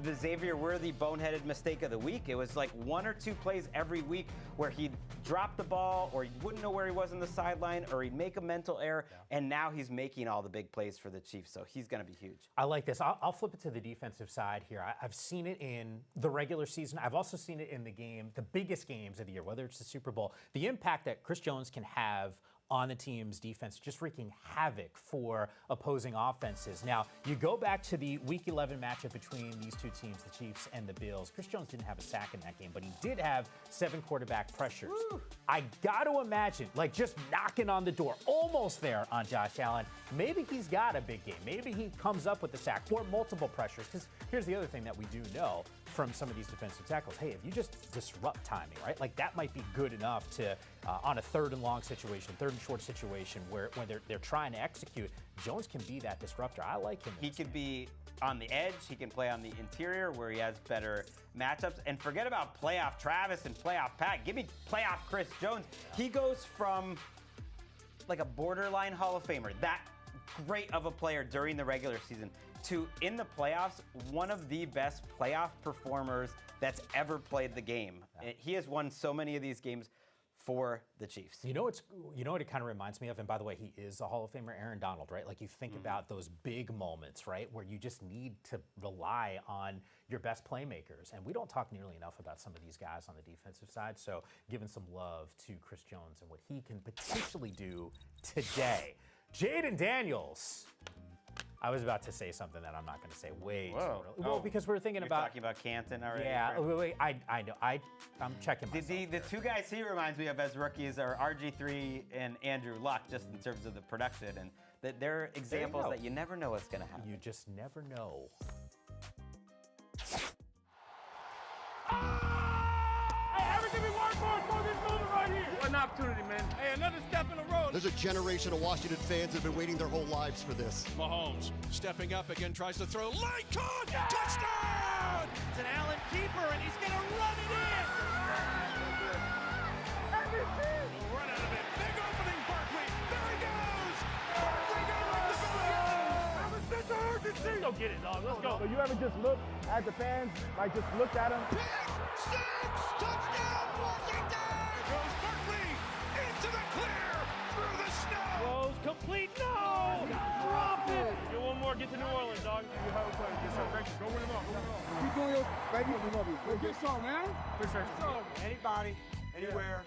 the Xavier Worthy boneheaded mistake of the week. It was like 1 or 2 plays every week where he'd drop the ball or he wouldn't know where he was on the sideline or he'd make a mental error, and now he's making all the big plays for the Chiefs, so he's going to be huge. I like this. I'll flip it to the defensive side here. I've seen it in the regular season. I've also seen it in the game, the biggest games of the year, whether it's the Super Bowl. The impact that Chris Jones can have on the team's defense, just wreaking havoc for opposing offenses. Now, you go back to the Week 11 matchup between these two teams, the Chiefs and the Bills. Chris Jones didn't have a sack in that game, but he did have 7 quarterback pressures. Woo. I got to imagine, like, just knocking on the door, almost there on Josh Allen. Maybe he's got a big game. Maybe he comes up with a sack or multiple pressures. Because here's the other thing that we do know from some of these defensive tackles. Hey, if you just disrupt timing, right? Like, that might be good enough to, on a 3rd and long situation, 3rd and short situation, where when they're trying to execute, Jones can be that disruptor. I like him. He could be on the edge. He can play on the interior where he has better matchups. And forget about playoff Travis and playoff Pat. Give me playoff Chris Jones. He goes from like a borderline Hall of Famer, that great of a player during the regular season, to, in the playoffs, one of the best playoff performers that's ever played the game. He has won so many of these games for the Chiefs. You know what it kind of reminds me of? And by the way, he is a Hall of Famer, Aaron Donald, right? Like, you think about those big moments, right, where you just need to rely on your best playmakers. And we don't talk nearly enough about some of these guys on the defensive side. So giving some love to Chris Jones and what he can potentially do today. Jaden Daniels. I was about to say something that I'm not going to say. Well, because we're thinking about talking about Canton already. Yeah, wait, I know. I'm checking myself. The 2 guys he reminds me of as rookies are RG3 and Andrew Luck, just in terms of the production, and that they're examples that you never know what's going to happen. You just never know. Hey, everything we work for this moment right here. What an opportunity, man. Hey, another step in the road. There's a generation of Washington fans that have been waiting their whole lives for this. Mahomes stepping up again, tries to throw. Light caught! Touchdown! It's an Allen keeper, and he's going to run it in. We'll run out of it. Big opening, Barkley. There he goes! Barkley going to the goal! I'm a sense of urgency. Let's go get it, dog. Let's go. So you ever just look at the fans, like just looked at them? Pick 6! Touchdown, Washington! Goes Barkley into the clear through the snow. Throws complete. No! Drop it. Get one more. Get to New Orleans, dog. You have a play. Get some. Thank you. Go win them all. Keep doing your right here. We love you. Go get some, man. Appreciate you. Anybody, anywhere,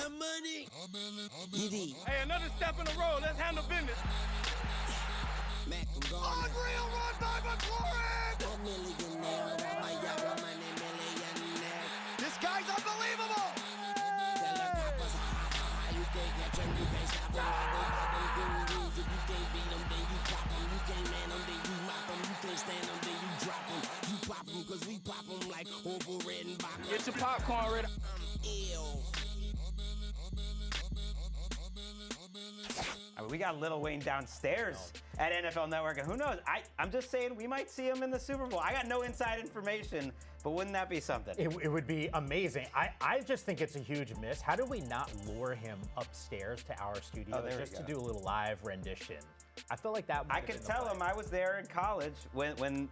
the money. Hey, another step in a row. Let's handle business. Unreal run by McLaurin. This guy's unbelievable. Get your popcorn ready. I mean, we got Lil Wayne downstairs at NFL Network, and who knows? I'm just saying we might see him in the Super Bowl. I got no inside information, but wouldn't that be something? It would be amazing. I just think it's a huge miss. How do we not lure him upstairs to our studio just to do a little live rendition? I feel like that. I could tell him I was there in college when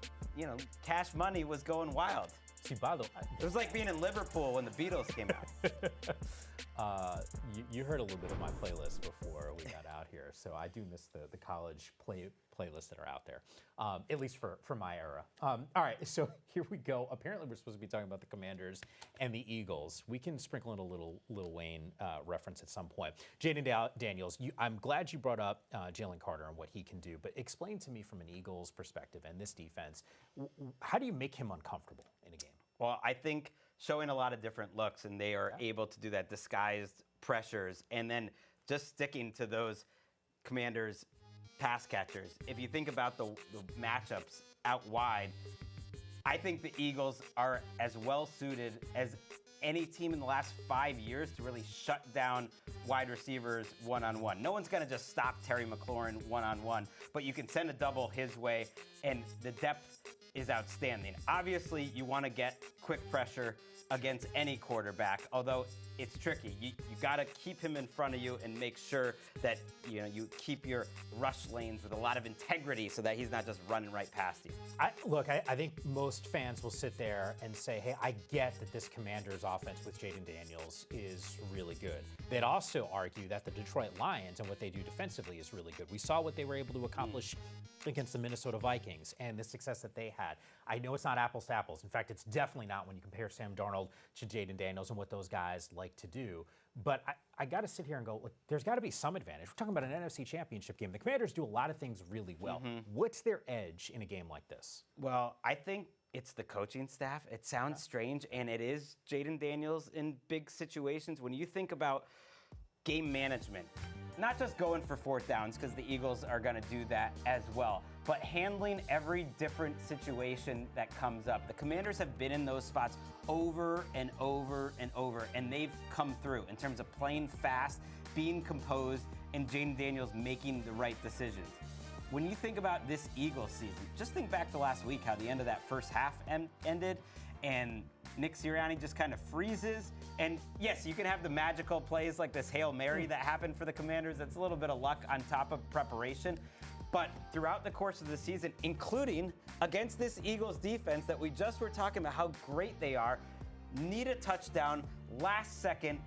Cash Money was going wild. See, by the way, it was like being in Liverpool when the Beatles came out. You heard a little bit of my playlist before we got out here, so I do miss the college playlists that are out there, at least for my era. All right, so here we go. Apparently, we're supposed to be talking about the Commanders and the Eagles. We can sprinkle in a little Lil Wayne reference at some point. Jaden Daniels, I'm glad you brought up Jalen Carter and what he can do, but explain to me from an Eagles perspective and this defense, how do you make him uncomfortable in a game? Well, I think showing a lot of different looks, and they are able to do that, disguised pressures, and then just sticking to those Commanders pass catchers. If you think about the matchups out wide, I think the Eagles are as well suited as any team in the last 5 years to really shut down wide receivers one-on-one. No one's going to just stop Terry McLaurin one-on-one, but you can send a double his way, and the depth is outstanding. Obviously, you want to get quick pressure against any quarterback, although it's tricky. You got to keep him in front of you and make sure that you keep your rush lanes with a lot of integrity so that he's not just running right past you. I think most fans will sit there and say, hey, I get that this Commanders offense with Jaden Daniels is really good. They'd also argue that the Detroit Lions and what they do defensively is really good. We saw what they were able to accomplish against the Minnesota Vikings and the success that they had. I know it's not apples to apples. In fact, it's definitely not when you compare Sam Darnold to Jaden Daniels and what those guys like to do. But I got to sit here and go, look, there's got to be some advantage. We're talking about an NFC Championship game. The Commanders do a lot of things really well. What's their edge in a game like this? Well, I think it's the coaching staff. It sounds strange, and it is Jaden Daniels in big situations. When you think about game management, not just going for fourth downs, because the Eagles are going to do that as well, but handling every different situation that comes up. The Commanders have been in those spots over and over and over, and they've come through in terms of playing fast, being composed, and Jaden Daniels making the right decisions. When you think about this Eagles season, just think back to last week, how the end of that first half ended, and Nick Sirianni just kind of freezes. And yes, you can have the magical plays like this Hail Mary that happened for the Commanders. That's a little bit of luck on top of preparation. But throughout the course of the season, including against this Eagles defense that we just were talking about how great they are, need a touchdown last second.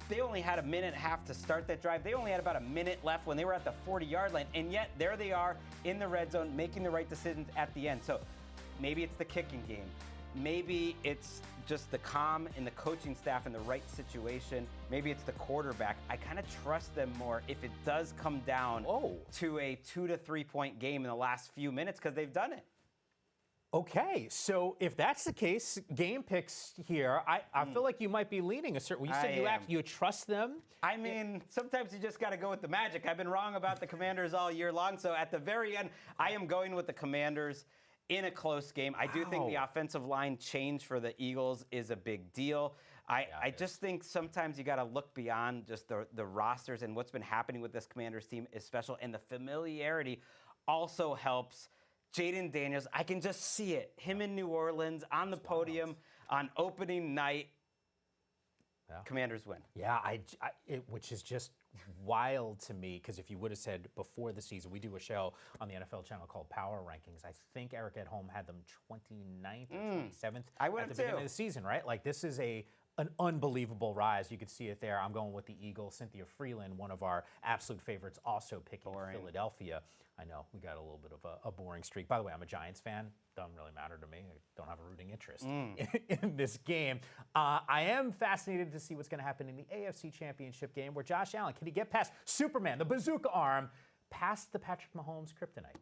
They only had a minute and a half to start that drive. They only had about a minute left when they were at the 40-yard line. And yet there they are in the red zone making the right decisions at the end. So maybe it's the kicking game. Maybe it's just the calm and the coaching staff in the right situation. Maybe it's the quarterback. I kind of trust them more if it does come down to a 2 to 3 point game in the last few minutes, because they've done it. Okay, so if that's the case, game picks here, I feel like you might be leaning a certain way. You said you trust them? I mean, sometimes you just got to go with the magic. I've been wrong about the Commanders all year long, so at the very end, I am going with the Commanders in a close game. I do think the offensive line change for the Eagles is a big deal. I just think sometimes you got to look beyond just the rosters, and what's been happening with this Commanders team is special, and the familiarity also helps. Jaden Daniels, I can just see it. Him in New Orleans on the podium on opening night. Commanders win. Yeah, which is just wild to me, because if you would have said before the season, we do a show on the NFL channel called Power Rankings. I think Eric at home had them 29th or 27th at the beginning of the season, right? Like, this is an unbelievable rise. You could see it there. I'm going with the Eagles. Cynthia Freeland, one of our absolute favorites, also picking Philadelphia. I know we got a little bit of a boring streak. By the way, I'm a Giants fan. Doesn't really matter to me. I don't have have a rooting interest in this game. I am fascinated to see what's going to happen in the AFC Championship game, where Josh Allen, can he get past Superman, the bazooka arm, past the Patrick Mahomes kryptonite?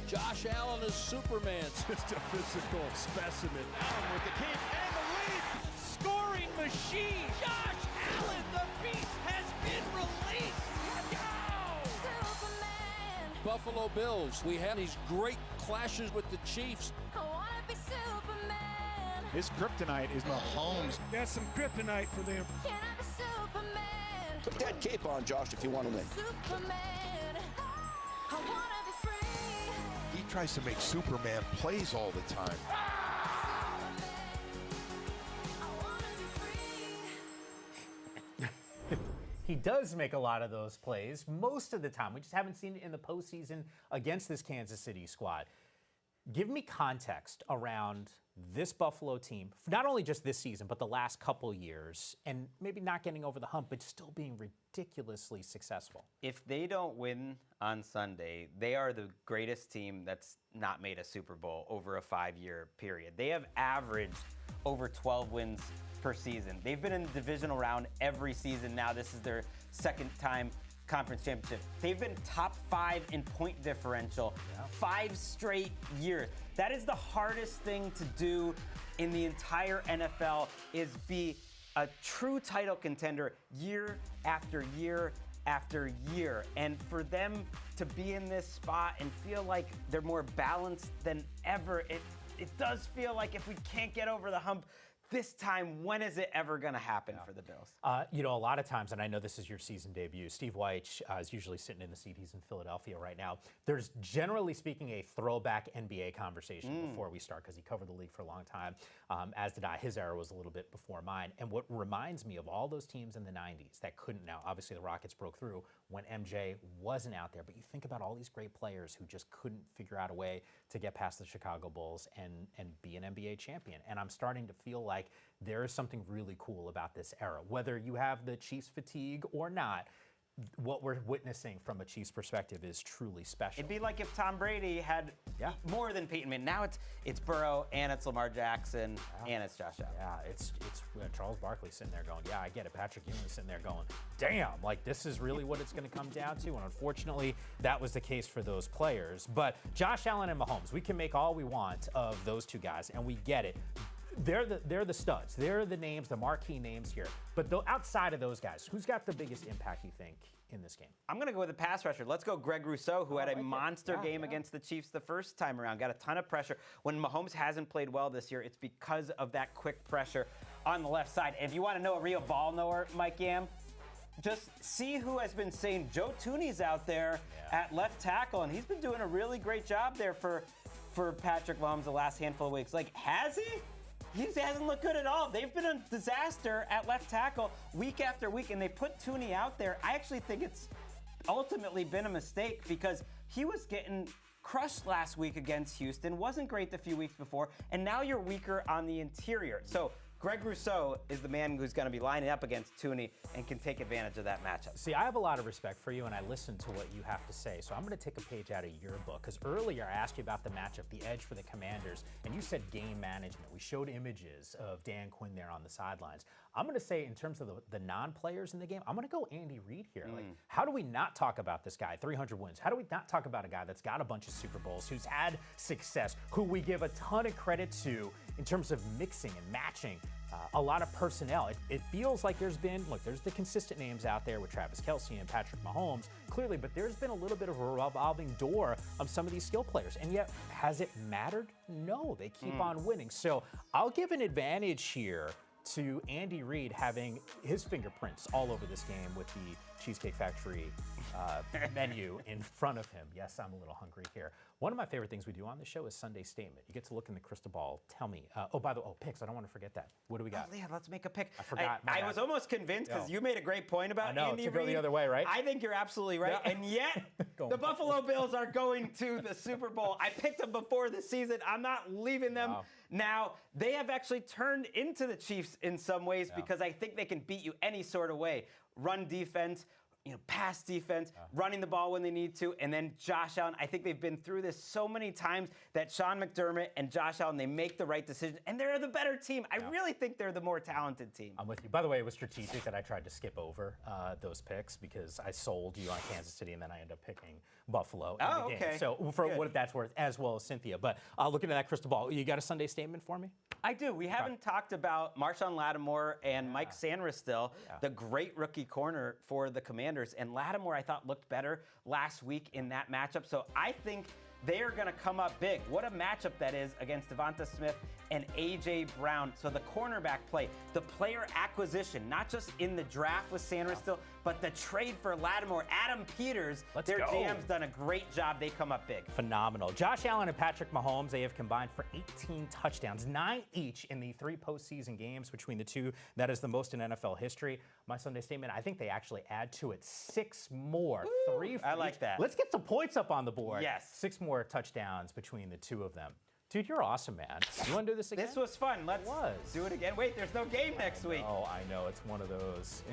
Josh Allen is Superman. Just a physical specimen. Allen with the kick and the lead. Scoring machine. Josh Allen, the beast, has been released. Buffalo Bills, we have these great clashes with the Chiefs. I wanna be Superman. His kryptonite is Mahomes. That's some kryptonite for them. Can I be Superman? Put that cape on, Josh, if you want to win. Superman. I wanna be free. He tries to make Superman plays all the time. He does make a lot of those plays most of the time. We just haven't seen it in the postseason against this Kansas City squad. Give me context around this Buffalo team, not only just this season, but the last couple years, and maybe not getting over the hump, but still being ridiculously successful. If they don't win on Sunday, they are the greatest team that's not made a Super Bowl over a 5-year period. They have averaged over 12 wins per season. They've been in the divisional round every season now. This is their second time conference championship. They've been top 5 in point differential 5 straight years. That is the hardest thing to do in the entire NFL, is be a true title contender year after year after year. And for them to be in this spot and feel like they're more balanced than ever, it does feel like if we can't get over the hump this time, when is it ever going to happen for the Bills? You know, a lot of times, and I know this is your season debut, Steve Wyche is usually sitting in the seat. He's in Philadelphia right now. There's, generally speaking, a throwback NBA conversation before we start, because he covered the league for a long time, as did I. His era was a little bit before mine. And what reminds me of all those teams in the 90s that couldn't, now, obviously the Rockets broke through when MJ wasn't out there, but you think about all these great players who just couldn't figure out a way to get past the Chicago Bulls and be an NBA champion. And I'm starting to feel like there is something really cool about this era. Whether you have the Chiefs fatigue or not, what we're witnessing from a Chiefs perspective is truly special. It'd be like if Tom Brady had more than Peyton Manning. Now it's Burrow, and it's Lamar Jackson, and it's Josh Allen. Yeah, it's Charles Barkley sitting there going, yeah, I get it. Patrick Ewing sitting there going, damn, like this is really what it's going to come down to. And unfortunately, that was the case for those players. But Josh Allen and Mahomes, we can make all we want of those two guys, and we get it. They're the studs. They're the names, the marquee names here. But outside of those guys, who's got the biggest impact, you think, in this game? I'm going to go with the pass rusher. Let's go Greg Rousseau, who had a monster game against the Chiefs the first time around. Got a ton of pressure. When Mahomes hasn't played well this year, it's because of that quick pressure on the left side. And if you want to know a real ball knower, Mike Yam, just see who has been saying Joe Tooney's out there at left tackle, and he's been doing a really great job there for Patrick Mahomes the last handful of weeks. Like, has he? He hasn't looked good at all. They've been a disaster at left tackle week after week, and they put Tooney out there. I actually think it's ultimately been a mistake, because he was getting crushed last week against Houston, wasn't great the few weeks before, and now you're weaker on the interior. So Greg Rousseau is the man who's going to be lining up against Tooney and can take advantage of that matchup. See, I have a lot of respect for you, and I listen to what you have to say. So I'm going to take a page out of your book, because earlier I asked you about the matchup, the edge for the Commanders, and you said game management. We showed images of Dan Quinn there on the sidelines. I'm going to say, in terms of the non-players in the game, I'm going to go Andy Reid here. Like, how do we not talk about this guy, 300 wins? How do we not talk about a guy that's got a bunch of Super Bowls, who's had success, who we give a ton of credit to in terms of mixing and matching a lot of personnel? It feels like there's the consistent names out there with Travis Kelce and Patrick Mahomes, clearly, but there's been a little bit of a revolving door of some of these skill players. And yet, has it mattered? No, they keep on winning. So I'll give an advantage here to Andy Reid having his fingerprints all over this game with the Cheesecake Factory menu in front of him. Yes, I'm a little hungry here. One of my favorite things we do on the show is Sunday Statement. You get to look in the crystal ball. Tell me. Picks. I don't want to forget that. What do we got? Oh, yeah, let's make a pick. I forgot. I was almost convinced, because you made a great point about Andy Reid. Go the other way, right? I think you're absolutely right. Yeah. And yet, the Buffalo Bills are going to the Super Bowl. I picked them before the season. I'm not leaving them. Wow. Now, they have actually turned into the Chiefs in some ways, because I think they can beat you any sort of way. Run defense, pass defense, running the ball when they need to, and then Josh Allen. I think they've been through this so many times that Sean McDermott and Josh Allen, they make the right decision, and they're the better team. I really think they're the more talented team. I'm with you. By the way, it was strategic that I tried to skip over those picks because I sold you on Kansas City, and then I ended up picking Buffalo in the game. Okay. So for what that's worth, as well as Cynthia. But looking at that crystal ball, you got a Sunday statement for me? I do. We haven't talked about Marshawn Lattimore and Mike Sanders still, the great rookie corner for the Commanders. And Lattimore, I thought, looked better last week in that matchup. So I think they are going to come up big. What a matchup that is against Devonta Smith and A.J. Brown. So the cornerback play, the player acquisition, not just in the draft with Sanders still, but the trade for Lattimore, Adam Peters, their GM's done a great job. They come up big. Phenomenal. Josh Allen and Patrick Mahomes, they have combined for 18 touchdowns, 9 each in the 3 postseason games between the two. That is the most in NFL history. My Sunday statement, I think they actually add to it 6 more. Ooh, 3 for I like each. that. Let's get some points up on the board. Yes. 6 more touchdowns between the two of them. Dude, you're awesome, man. You want to do this again? This was fun. Let's do it again. Wait, there's no game next week. Oh, I know. It's one of those.